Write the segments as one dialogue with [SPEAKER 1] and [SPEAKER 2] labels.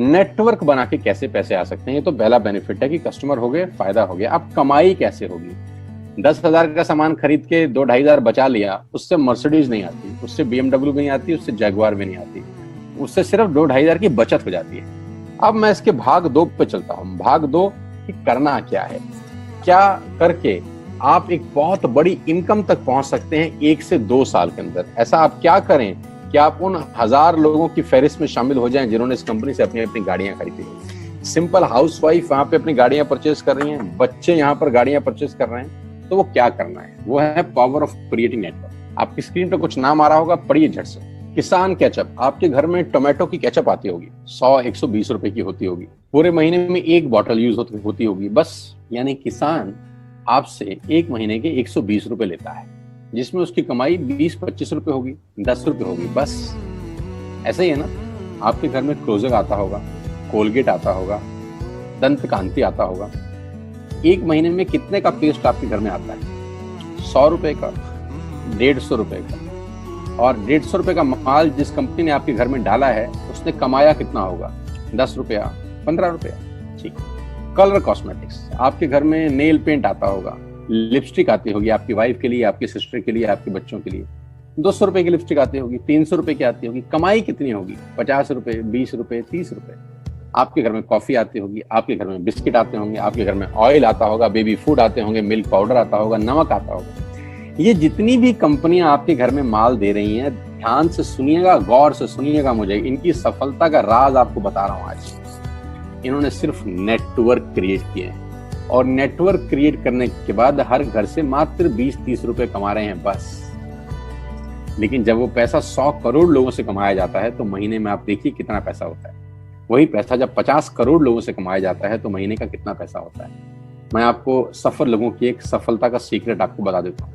[SPEAKER 1] Network बना के कैसे पैसे आ सकते हैं, ये तो पहला बेनिफिट है कि कस्टमर हो गए, फायदा हो गया। अब कमाई कैसे होगी? 10,000 का सामान खरीद के 2-2,500 बचा लिया, उससे मर्सिडीज नहीं आती, उससे BMW भी नहीं आती, उससे जैगुआर भी नहीं आती, उससे सिर्फ 2-2,500 की बचत हो जाती है। अब मैं इसके भाग 2 पे चलता हूँ। भाग 2 कि करना क्या है, क्या करके आप एक बहुत बड़ी इनकम तक पहुंच सकते हैं 1 से 2 साल के अंदर। ऐसा आप क्या करें कि आप उन 1000 लोगों की फहरिस्त में शामिल हो जाएं जिन्होंने इस कंपनी से अपनी अपनी गाड़ियां खरीदी। सिंपल हाउसवाइफ वहां पे अपनी गाड़ियां परचेज कर रही हैं, बच्चे यहाँ पर गाड़ियां परचेज कर रहे हैं। तो वो क्या करना है, वो है पावर ऑफ क्रिएटिंग नेटवर्क। आपकी स्क्रीन पर कुछ नाम आ रहा होगा, पढ़िए झट से। किसान केचप, आपके घर में टोमेटो की केचप आती होगी, 100-120 रुपए की होती होगी, पूरे महीने में 1 बॉटल यूज होती होगी बस। यानी किसान आपसे 1 महीने के 120 रुपए लेता है, जिसमें उसकी कमाई 20-25 रुपए होगी, 10 रुपए होगी बस। ऐसा ही है ना, आपके घर में क्लोजर आता होगा, कोलगेट आता होगा, दंत कांति आता होगा। 1 महीने में कितने का पेस्ट आपके घर में आता है? 100 रुपए का, 150 रुपए का। और 150 रुपए का माल जिस कंपनी ने आपके घर में डाला है, उसने कमाया कितना होगा? 10 रुपया, 15 रुपया। ठीक। कलर कॉस्मेटिक्स, आपके घर में नेल पेंट आता होगा, लिपस्टिक आती होगी आपकी वाइफ के लिए, आपकी सिस्टर के लिए, आपके बच्चों के लिए। 200 रुपए की लिपस्टिक आती होगी, 300 रुपए की आती होगी। कमाई कितनी होगी? 50 रुपए, 20 रुपए, 30 रुपए। आपके घर में कॉफी आती होगी, आपके घर में बिस्किट आते होंगे, आपके घर में ऑयल आता होगा, बेबी फूड आते होंगे, मिल्क पाउडर आता होगा, नमक आता होगा। ये जितनी भी कंपनियां आपके घर में माल दे रही हैं, ध्यान से सुनिएगा, गौर से सुनिएगा। मुझे इनकी सफलता का राज आपको बता रहा हूं आज। इन्होंने सिर्फ नेटवर्क क्रिएट किए हैं, और नेटवर्क क्रिएट करने के बाद हर घर से मात्र 20-30 रुपए कमा रहे हैं बस। लेकिन जब वो पैसा 100 करोड़ लोगों से कमाया जाता है, तो महीने में आप देखिए कितना पैसा होता है। वही पैसा जब 50 करोड़ लोगों से कमाया जाता है, तो महीने का कितना पैसा होता है। मैं आपको सफल लोगों की एक सफलता का सीक्रेट आपको बता देता हूँ।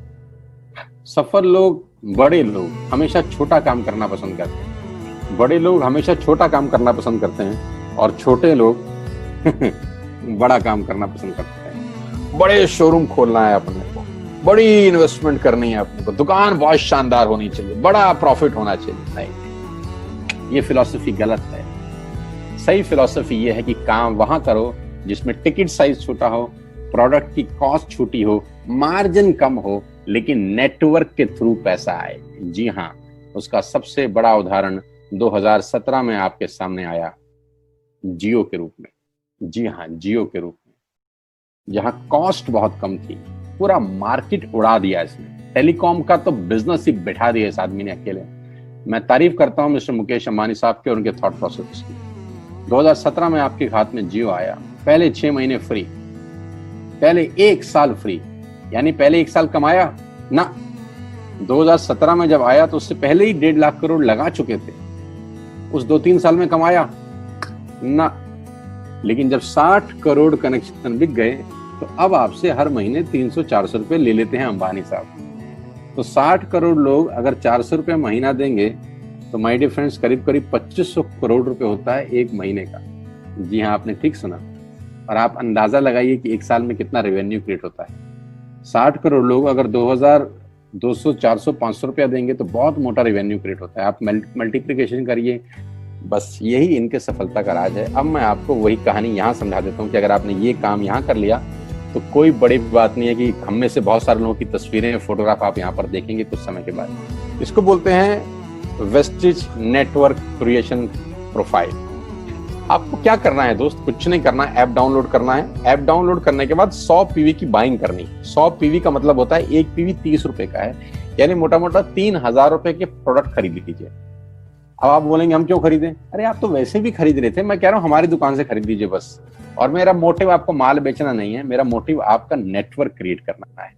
[SPEAKER 1] सफल लोग, बड़े लोग हमेशा छोटा काम करना पसंद करते हैं। बड़े लोग हमेशा छोटा काम करना पसंद करते हैं, और छोटे लोग बड़ा काम करना पसंद करते हैं। बड़े शोरूम खोलना है अपने को, बड़ी इन्वेस्टमेंट करनी है अपने को, दुकान बहुत शानदार होनी चाहिए, बड़ा प्रॉफिट होना चाहिए। नहीं, ये फिलॉसफी गलत है। सही फिलॉसफी ये है कि काम वहां करो जिसमें टिकट साइज छोटा हो, प्रोडक्ट की कॉस्ट छोटी हो, मार्जिन कम हो, लेकिन नेटवर्क के थ्रू पैसा आए। जी हाँ, उसका सबसे बड़ा उदाहरण 2017 में आपके सामने आया, जियो के रूप में। जी हाँ, जियो के रूप में, जहां कॉस्ट बहुत कम थी, पूरा मार्केट उड़ा दिया इसने। टेलीकॉम का तो बिजनेस ही बैठा दिया इस आदमी ने अकेले। मैं तारीफ करता हूं मिस्टर मुकेश अंबानी साहब के और उनके थॉट प्रोसेस की। 2017 में आपके हाथ में जियो आया, पहले 6 महीने फ्री, पहले 1 साल फ्री। यानी पहले 1 साल कमाया ना। 2017 में जब आया तो उससे पहले ही 1.5 लाख करोड़ लगा चुके थे। उस 2-3 साल में कमाया ना। लेकिन जब 60 करोड़ कनेक्शन बिक गए, तो अब आपसे हर महीने 300-400 रुपए ले लेते हैं अंबानी साहब। तो 60 करोड़ लोग अगर 400 रुपए महीना देंगे, तो माय डियर फ्रेंड्स, करीब करीब 2500 करोड़ रुपए होता है 1 महीने का। जी हाँ, आपने ठीक सुना। और आप अंदाजा लगाइए कि 1 साल में कितना रेवेन्यू क्रिएट होता है। 60 करोड़ लोग अगर 2200, 400, 500 रुपया देंगे, तो बहुत मोटा रेवेन्यू क्रिएट होता है। आप मल्टीप्लिकेशन करिए। बस यही इनके सफलता का राज है। अब मैं आपको वही कहानी यहाँ समझा देता हूँ कि अगर आपने ये काम यहाँ कर लिया, तो कोई बड़ी बात नहीं है कि हम में से बहुत सारे लोगों की तस्वीरें, फोटोग्राफ आप यहाँ पर देखेंगे कुछ समय के बाद। इसको बोलते हैं वेस्टिज नेटवर्क क्रिएशन प्रोफाइल। आपको क्या करना है दोस्त? कुछ नहीं करना है, ऐप डाउनलोड करना है। ऐप डाउनलोड करने के बाद 100 पीवी की बाइंग करनी है। 100 पीवी का मतलब होता है 1 पीवी 30 रुपए का है, यानी मोटा मोटा 3000 रुपए के प्रोडक्ट खरीद लीजिए। अब आप बोलेंगे हम क्यों खरीदें? अरे आप तो वैसे भी खरीद रहे थे, मैं कह रहा हूँ हमारी दुकान से खरीद लीजिए बस। और मेरा मोटिव आपको माल बेचना नहीं है, मेरा मोटिव आपका नेटवर्क क्रिएट करना है।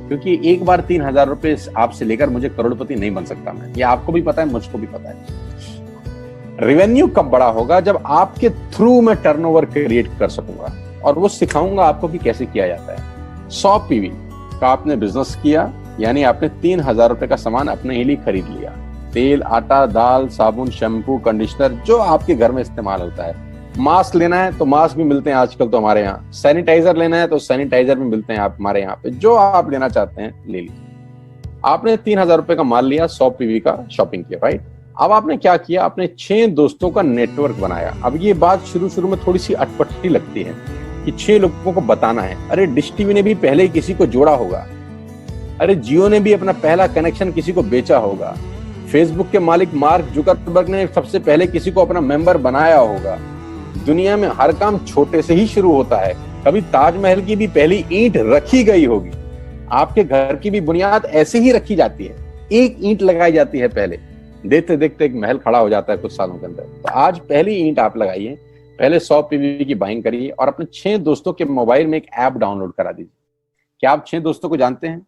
[SPEAKER 1] क्योंकि एक बार 3000 रुपए आपसे लेकर मुझे करोड़पति नहीं बन सकता मैं, ये आपको भी पता है, मुझको भी पता है। रेवेन्यू कब बड़ा होगा? जब आपके थ्रू मैं टर्नओवर क्रिएट कर सकूंगा, और वो सिखाऊंगा आपको कि कैसे किया जाता है। 100 पीवी का आपने बिजनेस किया, यानी आपने 3000 रुपए का सामान अपने ही लिए खरीद लिया। तेल, आटा, दाल, साबुन, शैम्पू, कंडीशनर, जो आपके घर में इस्तेमाल होता है। मास्क लेना है तो मास्क भी मिलते हैं आजकल तो हमारे यहाँ। सैनिटाइजर लेना है तो सैनिटाइजर भी मिलते हैं आप हमारे यहाँ पे। जो आप लेना चाहते हैं ले लीजिए। आपने 3000 रुपए का माल लिया, 100 पीवी का शॉपिंग किया, राइट? अब आपने क्या किया, आपने 6 दोस्तों का नेटवर्क बनाया। अब ये बात शुरू में थोड़ी सी अटपटी लगती है कि 6 लोगों को बताना है। अरे डिश टीवी ने भी पहले किसी को जोड़ा होगा, अरे जियो ने भी अपना पहला कनेक्शन किसी को बेचा होगा, फेसबुक के मालिक मार्क जुकरबर्ग ने सबसे पहले किसी को अपना मेंबर बनाया होगा। दुनिया में हर काम छोटे से ही शुरू होता है। कभी ताजमहल की भी पहली ईंट रखी गई होगी, आपके घर की भी बुनियाद ऐसे ही रखी जाती है, एक ईंट लगाई जाती है पहले, देखते देखते एक महल खड़ा हो जाता है कुछ सालों के अंदर। तो आज पहली ईंट आप लगाइए, पहले 100 पीवी की बाइंग करिए और अपने 6 दोस्तों के मोबाइल में एक ऐप डाउनलोड करा दीजिए। क्या आप 6 दोस्तों को जानते हैं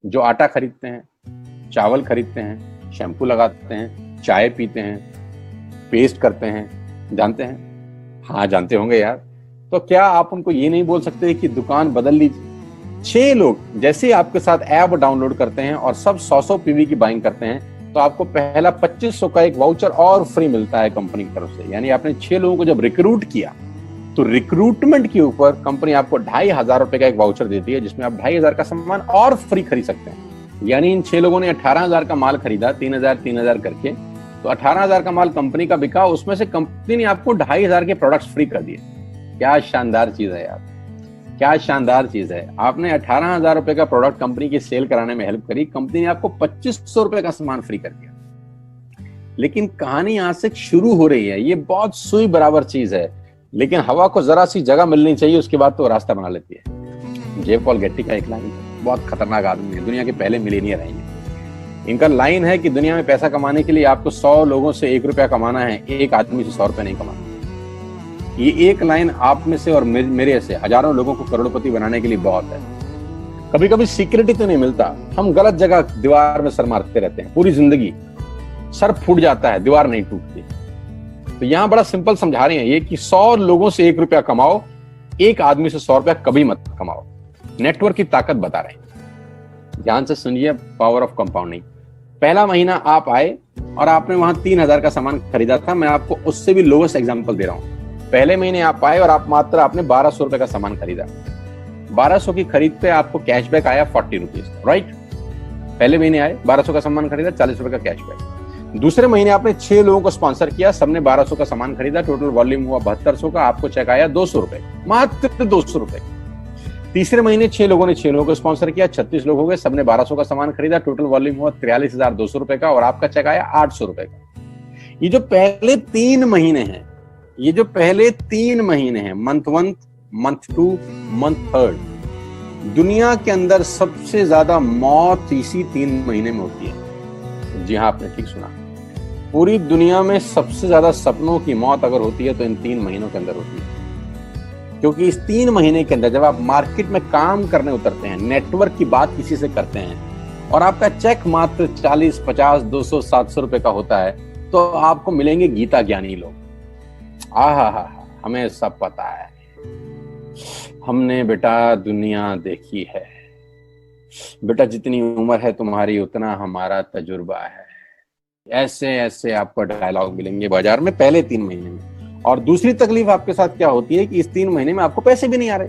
[SPEAKER 1] जो आटा खरीदते हैं, चावल खरीदते हैं, शैम्पू लगाते हैं, चाय पीते हैं, पेस्ट करते हैं? जानते हैं? हाँ जानते होंगे यार। तो क्या आप उनको ये नहीं बोल सकते कि दुकान बदल लीजिए? 6 लोग जैसे आपके साथ ऐप डाउनलोड करते हैं और सब 100 पीवी की बाइंग करते हैं तो आपको पहला 2500 का एक वाउचर और फ्री मिलता है कंपनी की तरफ से। यानी आपने 6 लोगों को जब रिक्रूट किया तो रिक्रूटमेंट के ऊपर कंपनी आपको 2500 रुपए का एक वाउचर देती है जिसमें आप 2500 का सामान और फ्री खरीद सकते हैं। यानी इन 6 लोगों ने 18,000 का माल खरीदा, 3,000 करके, तो 18,000 का माल कंपनी का बिका, उसमें से कंपनी ने आपको 2500 के प्रोडक्ट्स फ्री कर दिए। क्या शानदार चीज है यार, क्या शानदार चीज है। आपने 18,000 रुपए का प्रोडक्ट कंपनी की सेल कराने में हेल्प करी, कंपनी ने आपको 2500 रुपए का सामान फ्री कर दिया। लेकिन कहानी यहां से शुरू हो रही है। ये बहुत सुई बराबर चीज है, लेकिन हवा को जरा सी जगह मिलनी चाहिए, उसके बाद तो रास्ता बना लेती है। जे पॉल गेट्टी का एक लाइन, बहुत खतरनाक आदमी है, दुनिया के पहले मिलियनियर हैं ये। इनका लाइन है कि दुनिया में पैसा कमाने के लिए आपको 100 लोगों से 1 रुपया कमाना है, एक आदमी से 100 रुपया नहीं कमाना। ये एक लाइन आप में से और मेरे से हजारों लोगों को करोड़पति बनाने के लिए बहुत है। कभी कभी सीक्रेट ही तो नहीं मिलता, हम गलत जगह दीवार में सर मारते रहते हैं पूरी जिंदगी, सर फूट जाता है, दीवार नहीं टूटती। तो यहां बड़ा सिंपल समझा रहे हैं ये कि 100 लोगों से 1 रुपया कमाओ, एक आदमी से 100 रुपया कभी मत कमाओ। नेटवर्क की ताकत बता रहे हैं, ध्यान से सुनिए, पावर ऑफ कंपाउंडिंग। पहला महीना आप आए और आपने वहां 3,000 का सामान खरीदा था, मैं आपको उससे भी लोवेस्ट एग्जांपल दे रहा हूं। पहले महीने आप आए और आप मात्र आपने 1200 रुपए का सामान खरीदा, 1200 की खरीद पे आपको कैशबैक आया 40 रुपीज, राइट? पहले महीने आए, 1200 का सामान खरीदा, 40 रुपए का कैशबैक। दूसरे महीने आपने 6 लोगों को स्पॉन्सर किया, सबने 1200 का सामान खरीदा, टोटल वॉल्यूम हुआ 7200 का, आपको चेक आया 200 रुपए, मात्र 200 रुपए। तीसरे महीने 6 लोगों ने 6 लोगों को स्पॉन्सर किया, 36 लोग हो गए, सबने 1200 का सामान खरीदा, टोटल वॉल्यूम हुआ 43,200 रुपए का और आपका चेक आया 800 रुपए का। ये जो पहले 3 महीने हैं, ये जो पहले 3 महीने हैं, मंथ 1, मंथ 2, मंथ 3, दुनिया के अंदर सबसे ज्यादा मौत इसी 3 महीने में होती है। जी हाँ, आपने ठीक सुना, पूरी दुनिया में सबसे ज्यादा सपनों की मौत अगर होती है तो इन 3 महीनों के अंदर होती है। क्योंकि इस 3 महीने के अंदर जब आप मार्केट में काम करने उतरते हैं, नेटवर्क की बात किसी से करते हैं और आपका चेक मात्र 40, 50, 200, 700 रुपए का होता है, तो आपको मिलेंगे गीता ज्ञानी लोग। आहा, हमें सब पता है, हमने बेटा दुनिया देखी है, बेटा जितनी उम्र है तुम्हारी उतना हमारा तजुर्बा है। ऐसे ऐसे आपको डायलॉग मिलेंगे बाजार में पहले 3 महीने में। और दूसरी तकलीफ आपके साथ क्या होती है कि इस 3 महीने में आपको पैसे भी नहीं आ रहे।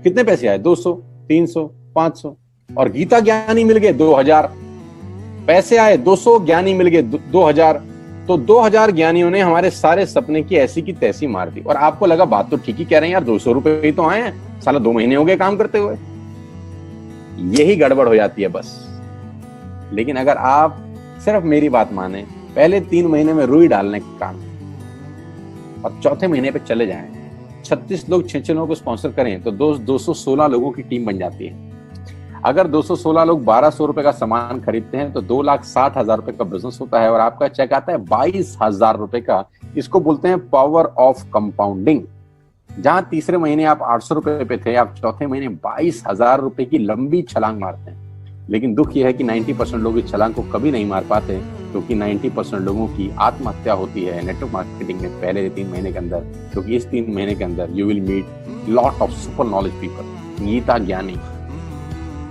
[SPEAKER 1] कितने पैसे आए? 200, 300, 500 और गीता ज्ञानी मिल गए 2000। पैसे आए 200, ज्ञानी मिल गए 2000, तो 2000 ज्ञानियों ने हमारे सारे सपने की ऐसी की तैसी मार दी। और आपको लगा बात तो ठीक ही कह रहे हैं यार, 200 रुपए ही तो आए हैं, साला 2 महीने हो गए काम करते हुए। यही गड़बड़ हो जाती है बस। लेकिन अगर आप सिर्फ मेरी बात माने, पहले 3 महीने में रुई डालने का काम और चौथे महीने पे चले जाएं, 36 लोग 6 लोगों को स्पॉन्सर करें तो 216 लोगों की टीम बन जाती है। अगर 216 लोग 1200 रुपए का सामान खरीदते हैं तो 2,60,000 रुपए का बिजनेस होता है और आपका चेक आता है 22,000 रुपए का। इसको बोलते हैं पावर ऑफ कंपाउंडिंग। जहां तीसरे महीने आप 800 रुपए पे थे, आप चौथे महीने 22,000 रुपए की लंबी छलांग मारते हैं। लेकिन दुख यह है कि 90% लोग इस छलांग को कभी नहीं मार पाते, क्योंकि 90% लोगों की आत्महत्या होती है नेटवर्क मार्केटिंग में पहले 3 महीने के अंदर। क्योंकि इस 3 महीने के अंदर you will meet lot of super knowledge people, Gita ज्ञानी।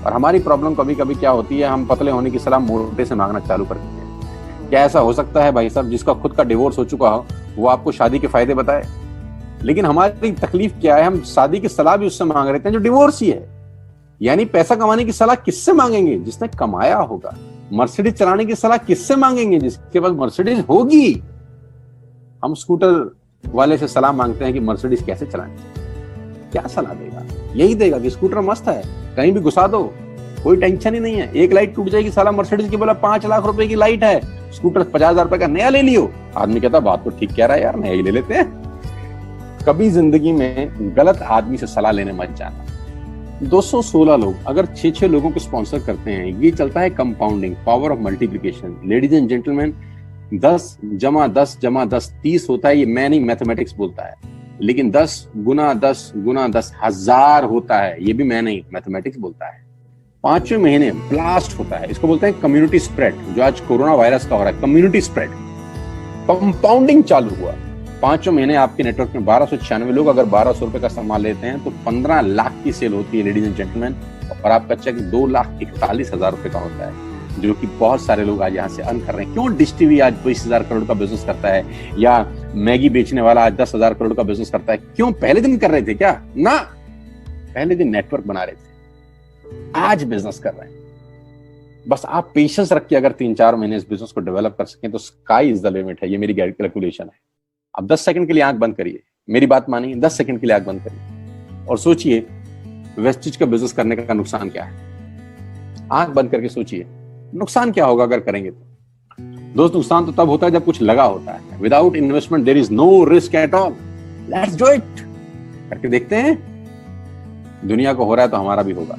[SPEAKER 1] और हमारी प्रॉब्लम कभी कभी क्या होती है, हम पतले होने की सलाह मोटे से मांगना चालू कर देते हैं। क्या ऐसा हो सकता है भाई साहब, जिसका खुद का डिवोर्स हो चुका हो वो आपको शादी के फायदे बताए? लेकिन हमारी तकलीफ क्या है, हम शादी की सलाह भी उससे मांग रहे थे जो डिवोर्स ही है। यानी पैसा कमाने की सलाह किससे मांगेंगे? जिसने कमाया होगा। मर्सिडीज चलाने की सलाह किससे मांगेंगे? जिसके पास मर्सिडीज होगी। हम स्कूटर वाले से सलाह मांगते हैं कि मर्सिडीज कैसे चलाएं। क्या सलाह देगा? यही देगा कि स्कूटर मस्त है, कहीं भी घुसा दो, कोई टेंशन ही नहीं है। एक लाइट टूट जाएगी, साला मर्सिडीज की बोला 5 लाख रुपए की लाइट है, स्कूटर 50,000 रुपए का नया ले लियो। आदमी कहता बात तो ठीक कह रहा है यार, नया ही ले लेते हैं। कभी जिंदगी में गलत आदमी से सलाह लेने मत जाना। 216 लोग अगर 6-6 लोगों को स्पॉन्सर करते हैं, ये चलता है compounding, power of multiplication. Ladies and gentleman, 10 × 10 × 10 30 होता है। ये मैं नहीं, मैथमेटिक्स बोलता है। लेकिन 10 × 10 × 10 1000 होता है। ये भी मैं नहीं, मैथमेटिक्स बोलता है। 5वें महीने ब्लास्ट होता है, इसको बोलते हैं कम्युनिटी स्प्रेड, जो आज कोरोना वायरस का हो रहा है। कम्युनिटी स्प्रेड, कंपाउंडिंग चालू हुआ। 5वें महीने आपके नेटवर्क में 1296 लोग अगर 1200 रुपए का सामान लेते हैं तो 15 लाख की सेल होती है लेडीज एंड जेंटलमैन। और आपका चेक 2,41,000 रुपए का होता है, जो कि बहुत सारे लोग आज यहाँ से अर्न कर रहे हैं। क्यों डिश टीवी आज 20,000 करोड़ का बिजनेस करता है, या मैगी बेचने वाला आज 10,000 करोड़ का बिजनेस करता है? क्यों? पहले दिन कर रहे थे क्या? ना, पहले दिन नेटवर्क बना रहे थे, आज बिजनेस कर रहे हैं। बस आप पेशेंस रख के अगर 3-4 महीने इस बिजनेस को डेवलप कर सकें तो स्काई इज द लिमिट है। ये मेरी कैलकुलेशन है। अब 10 सेकंड के लिए आंख बंद करिए, मेरी बात मानिए, 10 सेकंड के लिए आंख बंद करिए और सोचिए वेस्टेज का बिजनेस करने का नुकसान क्या है। आंख बंद करके सोचिए नुकसान क्या होगा अगर करेंगे तो। दोस्त, नुकसान तो तब होता है जब कुछ लगा होता है। Without investment there is no risk at all. Let's do it. करके देखते हैं, दुनिया को हो रहा है तो हमारा भी होगा।